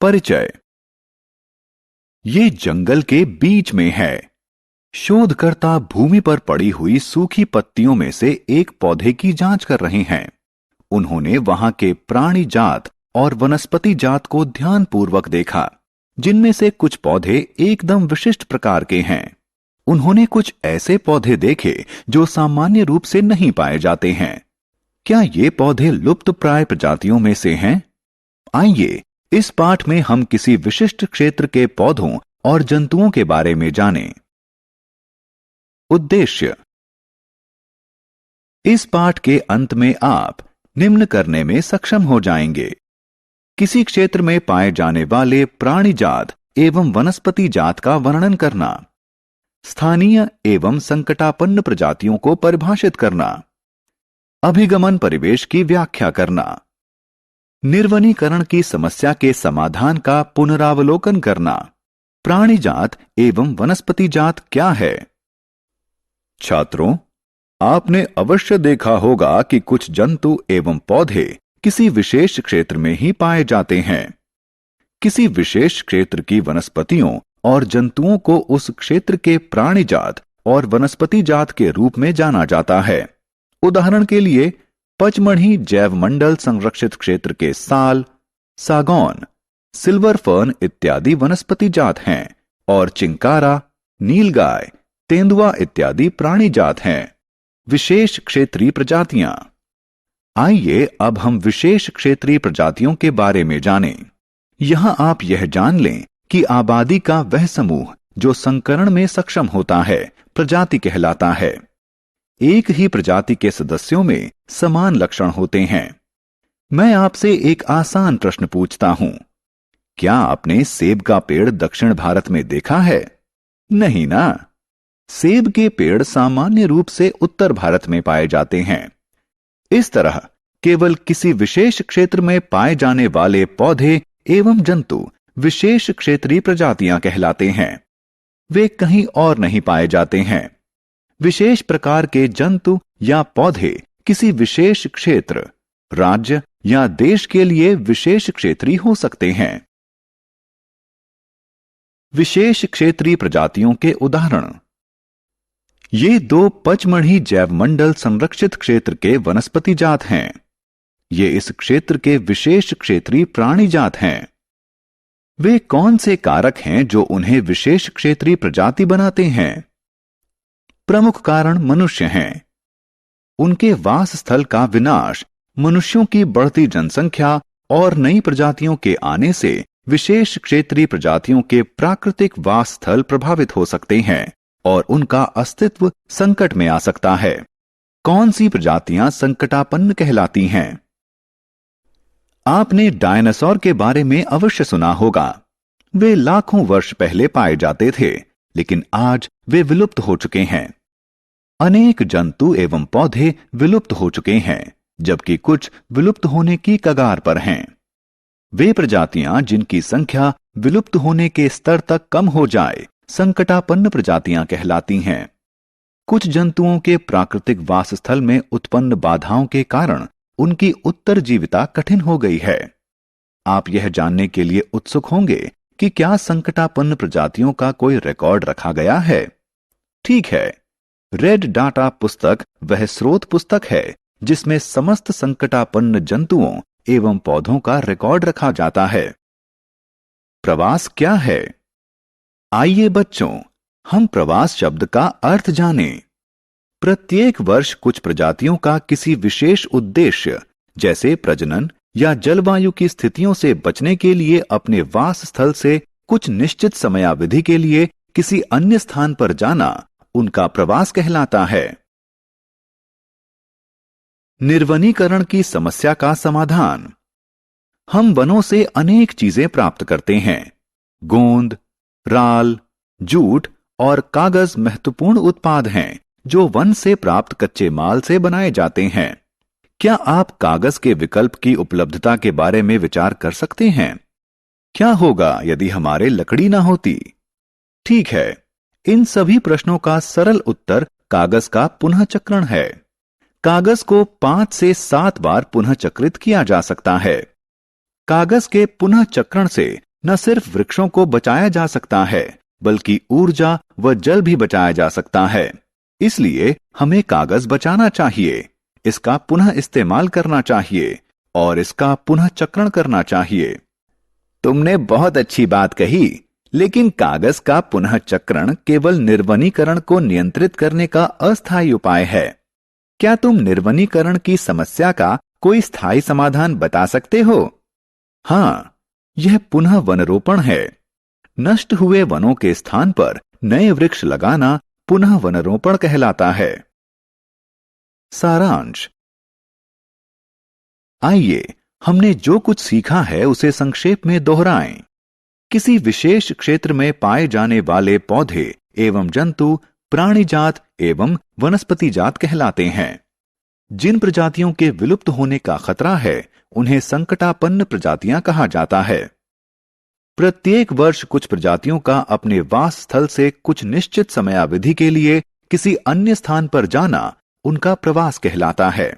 परिचय। ये जंगल के बीच में है। शोधकर्ता भूमि पर पड़ी हुई सूखी पत्तियों में से एक पौधे की जांच कर रहे हैं। उन्होंने वहां के प्राणी जात और वनस्पति जात को ध्यानपूर्वक देखा, जिनमें से कुछ पौधे एकदम विशिष्ट प्रकार के हैं। उन्होंने कुछ ऐसे पौधे देखे जो सामान्य रूप से नहीं पाए जाते हैं। क्या ये पौधे लुप्तप्राय प्रजातियों में से हैं? आइए इस पाठ में हम किसी विशिष्ट क्षेत्र के पौधों और जंतुओं के बारे में जानें। उद्देश्य। इस पाठ के अंत में आप निम्न करने में सक्षम हो जाएंगे: किसी क्षेत्र में पाए जाने वाले प्राणी जात एवं वनस्पति जात का वर्णन करना, स्थानीय एवं संकटापन्न प्रजातियों को परिभाषित करना, अभिगमन परिवेश की व्याख्या करना, निर्वनीकरण की समस्या के समाधान का पुनरावलोकन करना। प्राणी जात एवं वनस्पति जात क्या है? छात्रों, आपने अवश्य देखा होगा कि कुछ जंतु एवं पौधे किसी विशेष क्षेत्र में ही पाए जाते हैं। किसी विशेष क्षेत्र की वनस्पतियों और जंतुओं को उस क्षेत्र के प्राणी जात और वनस्पति जात के रूप में जाना जाता है। उदाहरण के लिए, पचमढ़ी जैव मंडल संरक्षित क्षेत्र के साल, सागौन, सिल्वर फर्न इत्यादि वनस्पति जात हैं और चिंकारा, नीलगाय, तेंदुआ इत्यादि प्राणी जात हैं। विशेष क्षेत्रीय प्रजातियां। आइए अब हम विशेष क्षेत्रीय प्रजातियों के बारे में जानें। यहां आप यह जान लें कि आबादी का वह समूह जो संकरण में सक्षम होता है प्रजाति कहलाता है। एक ही प्रजाति के सदस्यों में समान लक्षण होते हैं। मैं आपसे एक आसान प्रश्न पूछता हूं, क्या आपने सेब का पेड़ दक्षिण भारत में देखा है? नहीं ना। सेब के पेड़ सामान्य रूप से उत्तर भारत में पाए जाते हैं। इस तरह केवल किसी विशेष क्षेत्र में पाए जाने वाले पौधे एवं जंतु विशेष क्षेत्रीय प्रजातियां कहलाते हैं। वे कहीं और नहीं पाए जाते हैं। विशेष प्रकार के जंतु या पौधे किसी विशेष क्षेत्र, राज्य या देश के लिए विशेष क्षेत्रीय हो सकते हैं। विशेष क्षेत्रीय प्रजातियों के उदाहरण। ये दो पचमढ़ी जैव मंडल संरक्षित क्षेत्र के वनस्पति जात हैं। ये इस क्षेत्र के विशेष क्षेत्रीय प्राणी जात हैं। वे कौन से कारक हैं जो उन्हें विशेष क्षेत्रीय प्रजाति बनाते हैं? प्रमुख कारण मनुष्य हैं। उनके वास स्थल का विनाश, मनुष्यों की बढ़ती जनसंख्या और नई प्रजातियों के आने से विशेष क्षेत्रीय प्रजातियों के प्राकृतिक वास स्थल प्रभावित हो सकते हैं और उनका अस्तित्व संकट में आ सकता है। कौन सी प्रजातियां संकटापन्न कहलाती हैं? आपने डायनासोर के बारे में अवश्य सुना होगा। वे लाखों वर्ष पहले पाए जाते थे, लेकिन आज वे विलुप्त हो चुके हैं। अनेक जंतु एवं पौधे विलुप्त हो चुके हैं, जबकि कुछ विलुप्त होने की कगार पर हैं। वे प्रजातियां जिनकी संख्या विलुप्त होने के स्तर तक कम हो जाए संकटापन्न प्रजातियां कहलाती हैं। कुछ जंतुओं के प्राकृतिक वासस्थल में उत्पन्न बाधाओं के कारण उनकी उत्तरजीविता कठिन हो गई है। आप यह जानने के लिए उत्सुक होंगे कि क्या संकटापन्न प्रजातियों का कोई रिकॉर्ड रखा गया है? ठीक है, रेड डाटा पुस्तक वह स्रोत पुस्तक है जिसमें समस्त संकटापन्न जंतुओं एवं पौधों का रिकॉर्ड रखा जाता है। प्रवास क्या है? आइए बच्चों, हम प्रवास शब्द का अर्थ जानें। प्रत्येक वर्ष कुछ प्रजातियों का किसी विशेष उद्देश्य, जैसे प्रजनन या जलवायु की स्थितियों से बचने के लिए अपने वास स्थल से कुछ निश्चित समयावधि के लिए किसी अन्य स्थान पर जाना, उनका प्रवास कहलाता है। निर्वनीकरण की समस्या का समाधान। हम वनों से अनेक चीजें प्राप्त करते हैं। गोंद, राल, जूट और कागज महत्वपूर्ण उत्पाद हैं जो वन से प्राप्त कच्चे माल से बनाए जाते हैं। क्या आप कागज के विकल्प की उपलब्धता के बारे में विचार कर सकते हैं? क्या होगा यदि हमारे लकड़ी ना होती? ठीक है, इन सभी प्रश्नों का सरल उत्तर कागज का पुनः चक्रण है। कागज को 5 से 7 बार पुनः चक्रित किया जा सकता है। कागज के पुनः चक्रण से न सिर्फ वृक्षों को बचाया जा सकता है, बल्कि ऊर्जा व जल भी बचाया जा सकता है। इसलिए हमें कागज बचाना चाहिए, इसका पुनः इस्तेमाल करना चाहिए और इसका पुनः चक्रण करना चाहिए। तुमने बहुत अच्छी बात कही, लेकिन कागज का पुनः चक्रण केवल निर्वनीकरण को नियंत्रित करने का अस्थायी उपाय है। क्या तुम निर्वनीकरण की समस्या का कोई स्थायी समाधान बता सकते हो? हाँ, यह पुनः वनरोपण है। नष्ट हुए वनों के स्थान पर नए वृक्ष लगाना पुनः वनरोपण कहलाता है। सारांश। आइए हमने जो कुछ सीखा है उसे संक्षेप में दोहराएं। किसी विशेष क्षेत्र में पाए जाने वाले पौधे एवं जंतु प्राणी जात एवं वनस्पति जात कहलाते हैं। जिन प्रजातियों के विलुप्त होने का खतरा है उन्हें संकटापन्न प्रजातियां कहा जाता है। प्रत्येक वर्ष कुछ प्रजातियों का अपने वास स्थल से कुछ निश्चित समयावधि के लिए किसी अन्य स्थान पर जाना उनका प्रवास कहलाता है।